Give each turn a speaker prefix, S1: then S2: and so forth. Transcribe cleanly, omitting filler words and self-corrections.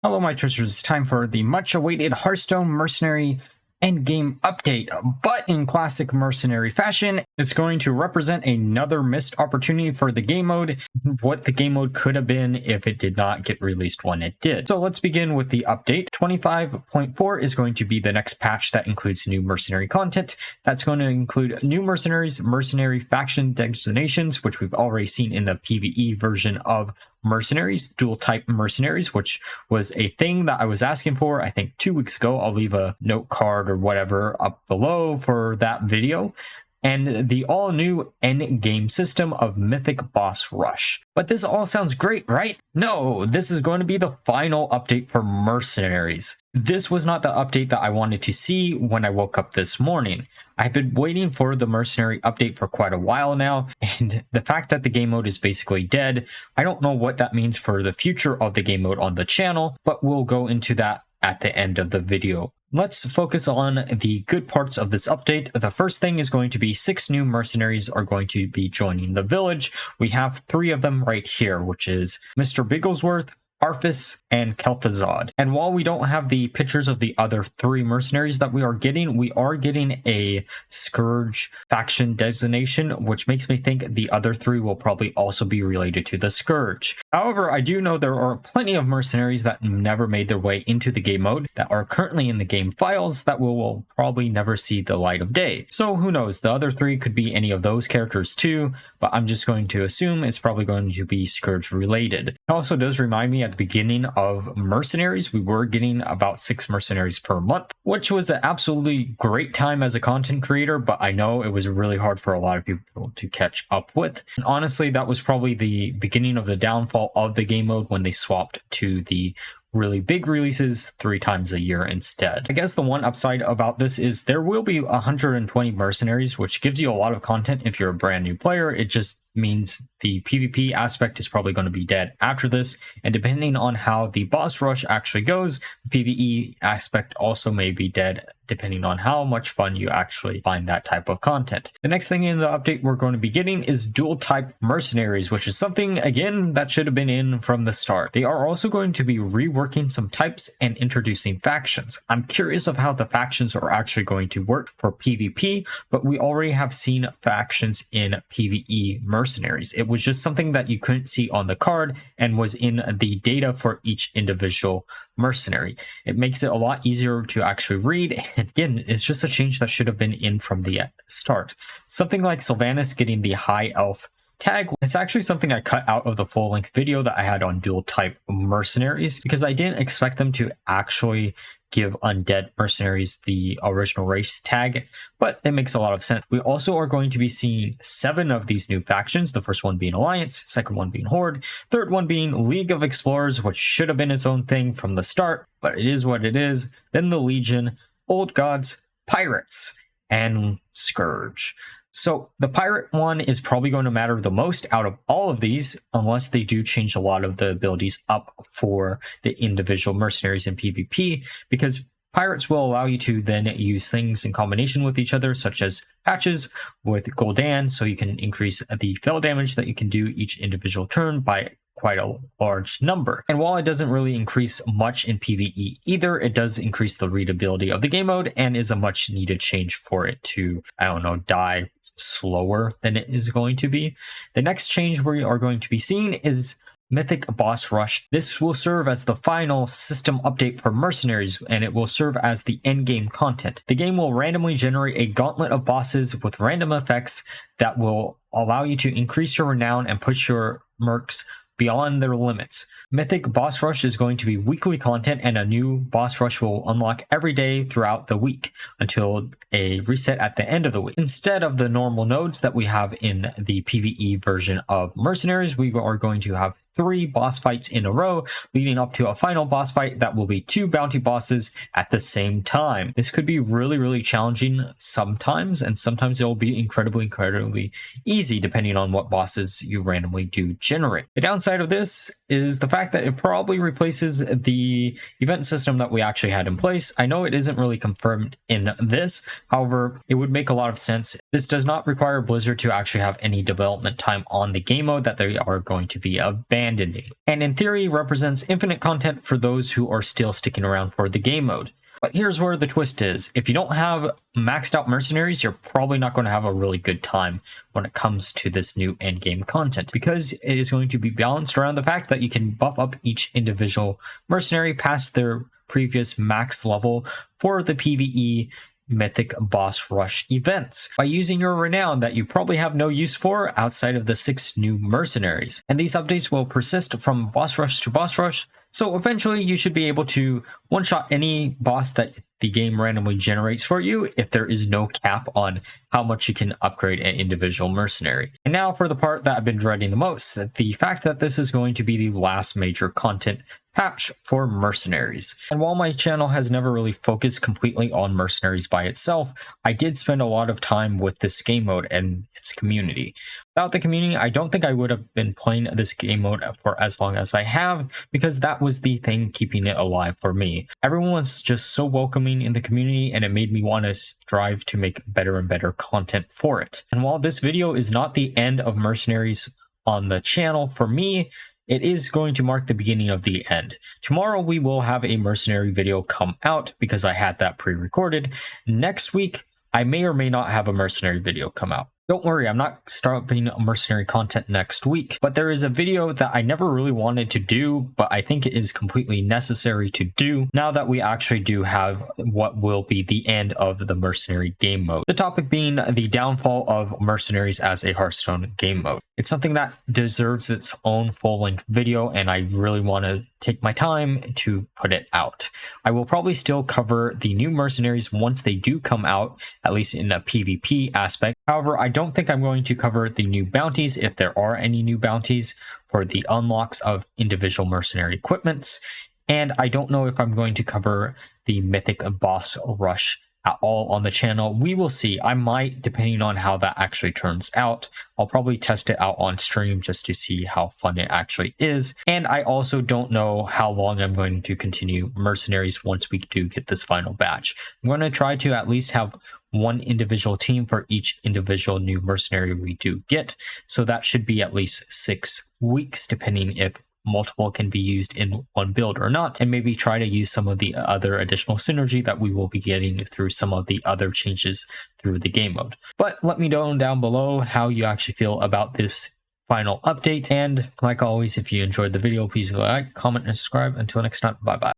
S1: Hello my treasures, it's time for the much awaited Hearthstone Mercenary endgame update, but in classic mercenary fashion, it's going to represent another missed opportunity for the game mode, what the game mode could have been if it did not get released when it did. So let's begin with the update. 25.4 is going to be the next patch that includes new mercenary content. That's going to include new mercenaries, mercenary faction designations, which we've already seen in the PvE version of Mercenaries, dual type mercenaries, which was a thing that I was asking for, I think 2 weeks ago. I'll leave a note card or whatever up below for that video. And the all new end game system of Mythic Boss Rush. But this all sounds great, right? No, this is going to be the final update for Mercenaries. This was not the update that I wanted to see when I woke up this morning. I've been waiting for the Mercenary update for quite a while now, and the fact that the game mode is basically dead, I don't know what that means for the future of the game mode on the channel, but we'll go into that at the end of the video. Let's focus on the good parts of this update. The first thing is going to be 6 new mercenaries are going to be joining the village. We have 3 of them right here, which is Mr. Bigglesworth, Arthas, and Kel'Thuzad. And while we don't have the pictures of the other 3 mercenaries that we are getting a Scourge faction designation, which makes me think the other 3 will probably also be related to the Scourge. However, I do know there are plenty of mercenaries that never made their way into the game mode that are currently in the game files that will probably never see the light of day. So who knows, the other 3 could be any of those characters too, but I'm just going to assume it's probably going to be Scourge related. It also does remind me at the beginning of Mercenaries, we were getting about 6 mercenaries per month, which was an absolutely great time as a content creator, but I know it was really hard for a lot of people to catch up with. And honestly, that was probably the beginning of the downfall of the game mode when they swapped to the really big releases 3 times a year instead. I guess the one upside about this is there will be 120 mercenaries, which gives you a lot of content if you're a brand new player. It just means the PvP aspect is probably going to be dead after this, and depending on how the boss rush actually goes, the PvE aspect also may be dead depending on how much fun you actually find that type of content. The next thing in the update we're going to be getting is dual type mercenaries, which is something again that should have been in from the start. They are also going to be reworking some types and introducing factions. I'm curious of how the factions are actually going to work for PvP, but we already have seen factions in PvE mercenaries. It was just something that you couldn't see on the card and was in the data for each individual mercenary. It makes it a lot easier to actually read, and again, it's just a change that should have been in from the start. Something like Sylvanas getting the high elf tag, it's actually something I cut out of the full-length video that I had on dual type mercenaries because I didn't expect them to actually give undead mercenaries the original race tag, but it makes a lot of sense. We also are going to be seeing 7 of these new factions, the first one being Alliance, second one being Horde, third one being League of Explorers, which should have been its own thing from the start, but it is what it is, then the Legion, Old Gods, Pirates, and Scourge. So the pirate one is probably going to matter the most out of all of these, unless they do change a lot of the abilities up for the individual mercenaries in PvP, because pirates will allow you to then use things in combination with each other, such as patches with Gul'dan, so you can increase the fell damage that you can do each individual turn by quite a large number. And while it doesn't really increase much in PvE either, it does increase the readability of the game mode and is a much needed change for it to, I don't know, die slower than it is going to be. The next change we are going to be seeing is Mythic Boss Rush. This will serve as the final system update for Mercenaries, and it will serve as the endgame content. The game will randomly generate a gauntlet of bosses with random effects that will allow you to increase your renown and push your mercs beyond their limits. Mythic Boss Rush is going to be weekly content, and a new boss rush will unlock every day throughout the week until a reset at the end of the week. Instead of the normal nodes that we have in the PvE version of Mercenaries, we are going to have 3 boss fights in a row, leading up to a final boss fight that will be 2 bounty bosses at the same time. This could be really challenging sometimes, and sometimes it will be incredibly easy depending on what bosses you randomly do generate. The downside of this is the fact that it probably replaces the event system that we actually had in place. I know it isn't really confirmed in this, however, it would make a lot of sense. This does not require Blizzard to actually have any development time on the game mode that they are going to be abandoning. abandoned, and in theory represents infinite content for those who are still sticking around for the game mode. But here's where the twist is. If you don't have maxed out mercenaries, you're probably not going to have a really good time when it comes to this new endgame content, because it is going to be balanced around the fact that you can buff up each individual mercenary past their previous max level for the PvE Mythic boss rush events by using your Renown that you probably have no use for outside of the 6 new mercenaries. And these updates will persist from boss rush to boss rush, so eventually you should be able to one-shot any boss that the game randomly generates for you if there is no cap on how much you can upgrade an individual mercenary. And now for the part that I've been dreading the most, the fact that this is going to be the last major content patch for mercenaries. And while my channel has never really focused completely on mercenaries by itself, I did spend a lot of time with this game mode and its community. Without the community, I don't think I would have been playing this game mode for as long as I have, because that was the thing keeping it alive for me. Everyone was just so welcoming in the community, and it made me want to strive to make better and better content for it. And while this video is not the end of mercenaries on the channel, for me, it is going to mark the beginning of the end. Tomorrow we will have a mercenary video come out because I had that pre-recorded. Next week, I may or may not have a mercenary video come out. Don't worry, I'm not stopping mercenary content next week, but there is a video that I never really wanted to do, but I think it is completely necessary to do now that we actually do have what will be the end of the mercenary game mode. The topic being the downfall of mercenaries as a Hearthstone game mode. It's something that deserves its own full-length video, and I really want to take my time to put it out. I will probably still cover the new mercenaries once they do come out, at least in a PvP aspect. However, I don't think I'm going to cover the new bounties, if there are any new bounties, for the unlocks of individual mercenary equipments. And I don't know if I'm going to cover the Mythic boss rush at all on the channel. We will see. I might, depending on how that actually turns out. I'll probably test it out on stream just to see how fun it actually is. And I also don't know how long I'm going to continue mercenaries once we do get this final batch. I'm going to try to at least have one individual team for each individual new mercenary we do get. So that should be at least 6 weeks, depending if multiple can be used in one build or not, and maybe try to use some of the other additional synergy that we will be getting through some of the other changes through the game mode. But let me know down below how you actually feel about this final update, and like always, if you enjoyed the video, please like, comment, and subscribe. Until next time, bye bye.